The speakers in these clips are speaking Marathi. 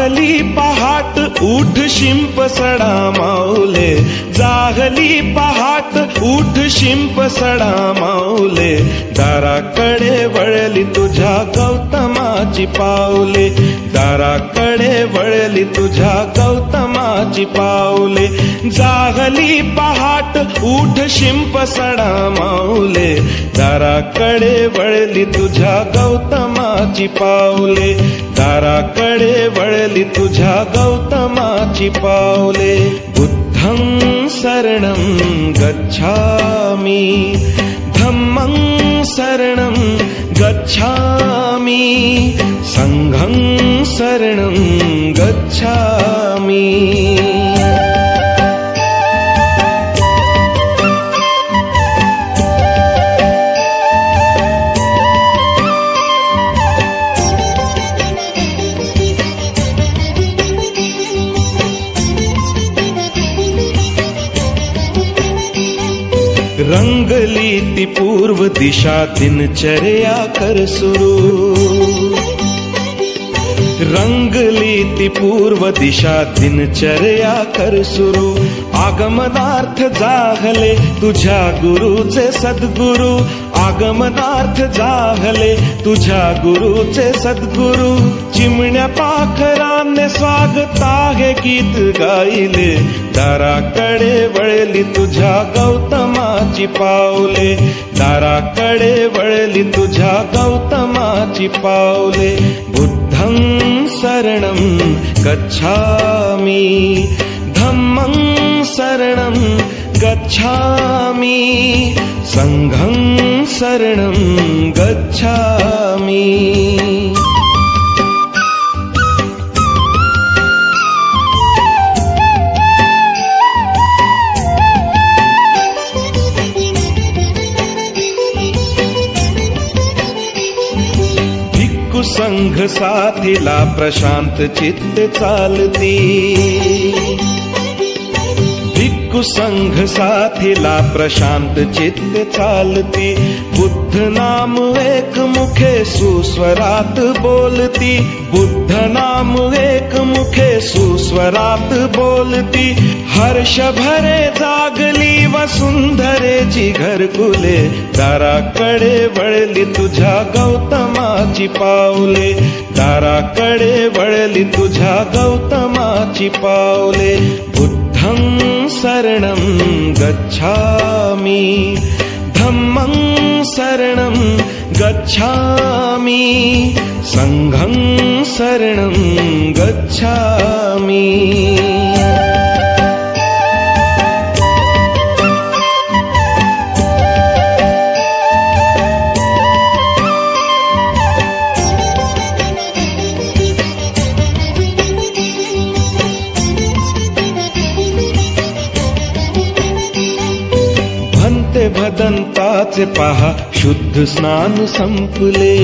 जाहली पहाट उठ शिंप सडा माऊले, जाहली पहाट उठ शिंप सडा माऊले, दाराकडे वळली तुझ्या गौतमाची पावले, दाराकडे वळली तुझ्या गौतमाची पावले, जाहली पहाट उठ शिंप सडा माऊले, दाराकडे वळली तुझ्या गौतमाची पावले, दाराकडे वळली तुझ्या गौतमाची पावले. बुद्धं शरणं गच्छामि, धम्मं शरणं गच्छामि, संघं शरणं गच्छामि. रंगली ती पूर्व दिशा दिनचर्या कर सुरू, रंगली ती पूर्व दिशा दिनचर्या कर सुरू, आगमनार्थ जाहले तुझ्या गुरुचे सद्गुरु, आगमनार्थ जाहले तुझ्या गुरुचे सद्गुरु, चिमण्या पाखराने स्वागता हे गीत गायले, दाराकडे वळली तुझ्या गौतमाची पावले, दाराकडे वळली तुझ्या गौतमाची पावले. बुद्धं शरणं गच्छामि, धम्मं शरणं गच्छामि, संघं शरणं गच्छामि. संघ साथीला प्रशांत चित्त चालती, भिक्खू संघ साथीला प्रशांत चित्त चालती, बुद्ध नाम एक मुखे सुस्वरात बोलती, बुद्ध नाम एक मुखे सुस्वरात बोलती, हर्ष भरे जागली वसुंधरेची घरकुले, दाराकडे वळली तुझ्या गौतमाची पावले, दाराकडे वळली तुझ्या गौतमाची पावले. बुद्धं शरणं गच्छामि, धम्मं शरणं गच्छामि, संघं शरणं गच्छामि. भदंताचे पहा शुद्ध स्नान संपले,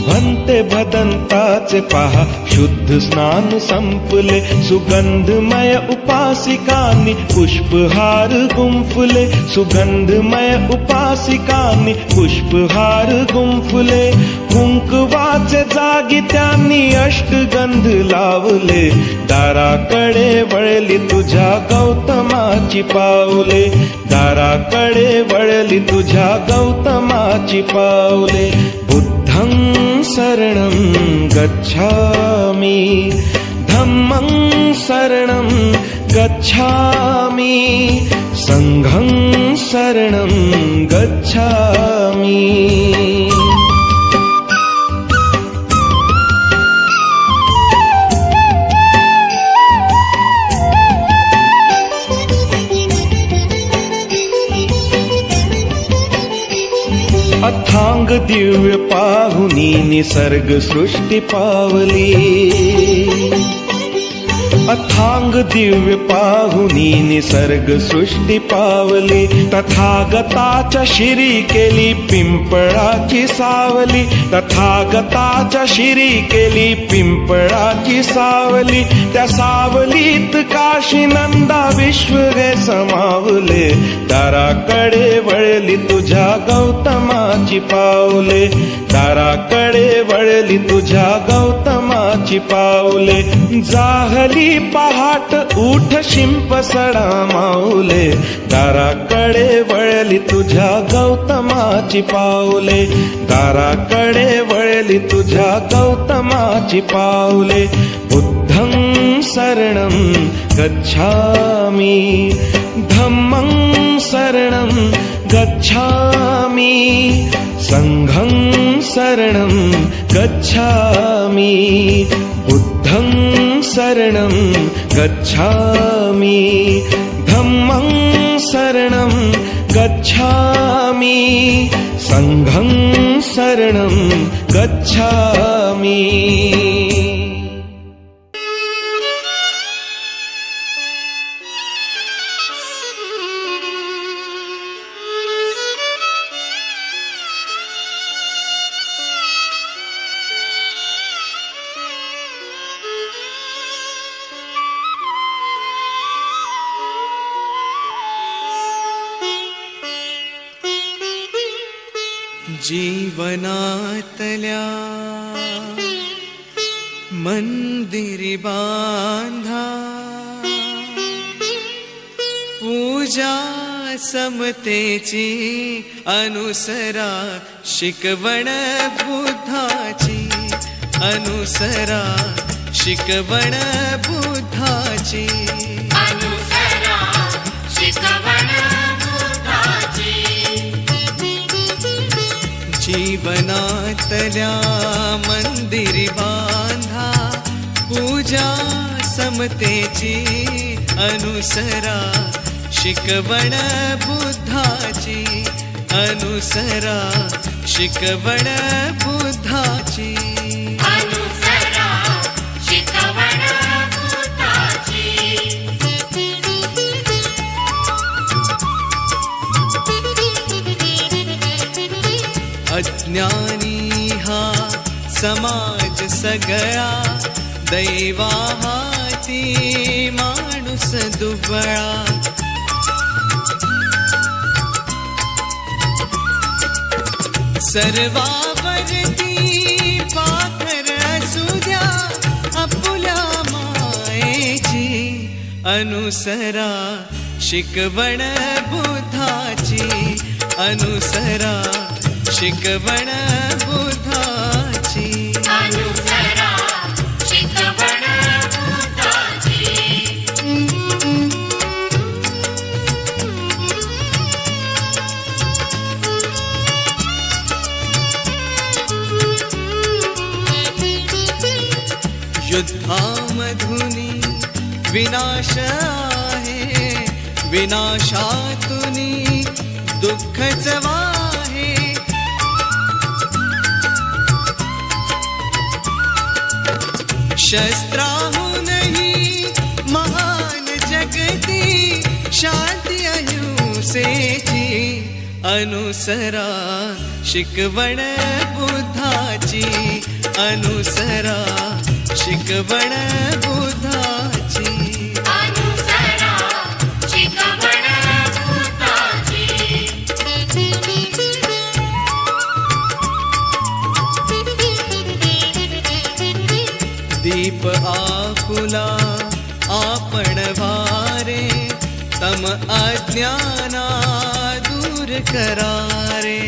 भंते भदंताचे पहा शुद्ध स्नान संपले, सुगंधमय उपासिकांनी पुष्पहार गुंफले, सुगंधमय उपासिकांनी पुष्पहार गुंफले, कुंकवाचे जागी त्यांनी अष्टगंध लावले, दाराकडे वळली तुझ्या गौतमाची पावले, दाराकडे वळली तुझ्या गौतमाची पावले. बुद्धं शरणं गच्छामि, धम्मं शरणं गच्छामि, संघं शरणं गच्छामि. अथांग दिव्य पाहुनी निसर्ग सृष्टी पावली, अथांग दिव्य पाहुनी निसर्ग सृष्टी पावली, तथागताच्या शिरी केली पिंपळाची सावली, तथागताच्या शिरी केली पिंपळाची सावली. त्या सावलीत काशी नंदा विश्व गे समावले, दाराकडे वळली तुझ्या गौतमाची पावले, दाराकडे वळली तुझ्या गौतमाची पावले. जाहली पहाट उठ शिंप सडा माऊले, दाराकडे वळली तुझ्या गौतमाची पावले, दाराकडे वळली तुझ्या गौतमाची पावले. बुद्धं शरणं गच्छामि, धम्मं शरणं गच्छामि, संघं शरणं गच्छामि, बुद्धं शरणं गच्छामि, धम्मं शरणं गच्छामि, संघं शरणं गच्छामि. जीवनातल्या मंदिरी बांधा, पूजा समतेची अनुसरा, शिकवण बुद्धाची अनुसरा, शिकवण बुद्धाची अनुसरा, शिकवण बुद्धाची. जीवनातल्या मंदिरी बांधा, पूजा समतेची अनुसरा, शिकवण बुद्धाची अनुसरा, शिकवण बुद्धाची अनुसरा, शिकवण बुद्धाची. अज्ञानी हा समाज सगळा, दैवाहाती माणूस दुबळा. सर्वावरती पाखर असू द्या, आपुल्या मायेची अनुसरा, शिकवण बुद्धाची अनुसरा, शिकवण बुद्धाची अनुसरा, शिकवण बुद्धाची. युद्धामधुनी विनाश आहे, विनाशातुनी दुःखच वाहे. शस्त्राहूनही महान जगती, शांती अहिंसेची अनुसरा, शिकवण बुद्धाची अनुसरा, शिकवण बुद्धाची अनुसरा, शिकवण बुद्धाची. दीप आपुला आपण वारे, तम अज्ञाना दूर करारे.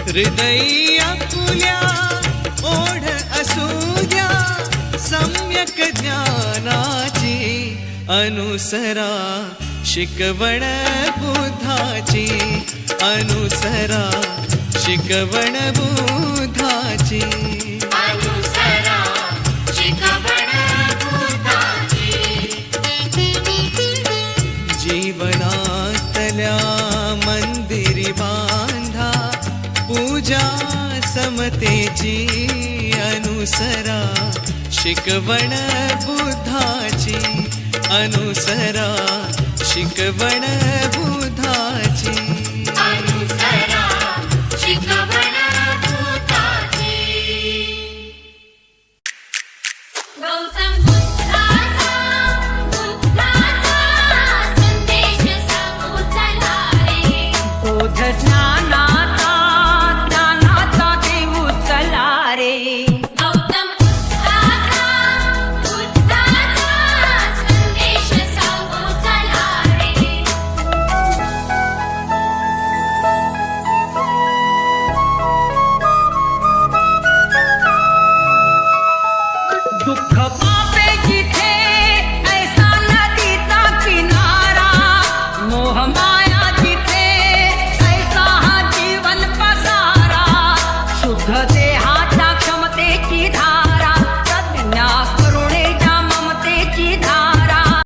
हृदय आपुल्या ओढ असू द्या, सम्यक ज्ञानाची अनुसरा, शिकवण बुद्धाची अनुसरा, शिकवण बुद्धाची अनुसरा, शिकवण बुद्धाची. जीवनातल्या मंदिरी बांधा, पूजा समतेची अनुसरा शिकवण बुद्धाची अनुसरा शिकवण